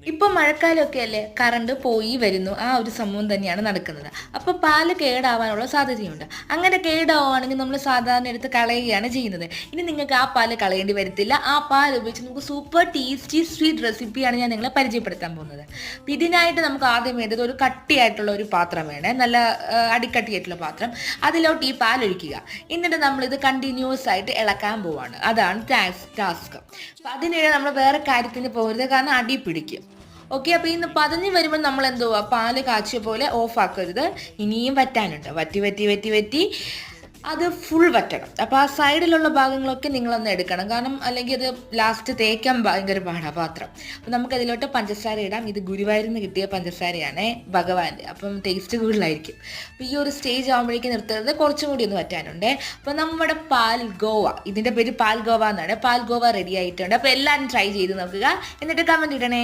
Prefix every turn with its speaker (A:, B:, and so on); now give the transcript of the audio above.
A: ഇപ്പം മഴക്കാലമൊക്കെ അല്ലേ, കറണ്ട് പോയി വരുന്നു, ആ ഒരു സംഭവം തന്നെയാണ് നടക്കുന്നത്. അപ്പോൾ പാല് കേടാവാനുള്ള സാധ്യതയുണ്ട്. അങ്ങനെ കേടാവുകയാണെങ്കിൽ നമ്മൾ സാധാരണ എടുത്ത് കളയുകയാണ് ചെയ്യുന്നത്. ഇനി നിങ്ങൾക്ക് ആ പാല് കളയേണ്ടി വരത്തില്ല. ആ പാൽ ഉപയോഗിച്ച് നമുക്ക് സൂപ്പർ ടേസ്റ്റി സ്വീറ്റ് റെസിപ്പിയാണ് ഞാൻ നിങ്ങളെ പരിചയപ്പെടുത്താൻ പോകുന്നത്. അപ്പോൾ ഇതിനായിട്ട് നമുക്ക് ആദ്യം വേണ്ടത് ഒരു കട്ടിയായിട്ടുള്ള ഒരു പാത്രം വേണേ, നല്ല അടിക്കട്ടിയായിട്ടുള്ള പാത്രം. അതിലോട്ട് ഈ പാൽ ഒഴിക്കുക. എന്നിട്ട് നമ്മളിത് കണ്ടിന്യൂസ് ആയിട്ട് ഇളക്കാൻ പോവാണ്. അതാണ് ടാസ്ക്. അപ്പം അതിനിടെ നമ്മൾ വേറെ കാര്യത്തിന് പോകരുത്, കാരണം അടി പിടിക്കും. ഓക്കെ, അപ്പോൾ ഇന്ന് പതഞ്ഞ് വരുമ്പോൾ നമ്മൾ എന്തുവാ, പാല് കാച്ചിയ പോലെ ഓഫ് ആക്കരുത്. ഇനിയും വറ്റാനുണ്ട്. വറ്റി വറ്റി വറ്റി വറ്റി അത് ഫുൾ വറ്റണം. അപ്പോൾ ആ സൈഡിലുള്ള ഭാഗങ്ങളൊക്കെ നിങ്ങളൊന്ന് എടുക്കണം, കാരണം അല്ലെങ്കിൽ അത് ലാസ്റ്റ് തേക്കാൻ ഭയങ്കര പാടാണ് പാത്രം. അപ്പോൾ നമുക്കതിലോട്ട് പഞ്ചസാര ഇടാം. ഇത് ഗുരുവായൂരിൽ നിന്ന് കിട്ടിയ പഞ്ചസാരയാണ്, ഭഗവാന്റെ. അപ്പം ടേസ്റ്റ് കൂടുതലായിരിക്കും. അപ്പോൾ ഈ ഒരു സ്റ്റേജ് ആകുമ്പോഴേക്കും നിർത്തരുത്, കുറച്ചും കൂടി ഒന്ന് വറ്റാനുണ്ട്. അപ്പോൾ നമ്മുടെ പാൽഗോവ, ഇതിൻ്റെ പേര് പാൽഗോവ എന്നാണ്. പാൽഗോവ റെഡി ആയിട്ടുണ്ട്. അപ്പോൾ എല്ലാവരും ട്രൈ ചെയ്ത് നോക്കുക, എന്നിട്ട് കമൻറ്റ് ഇടണേ.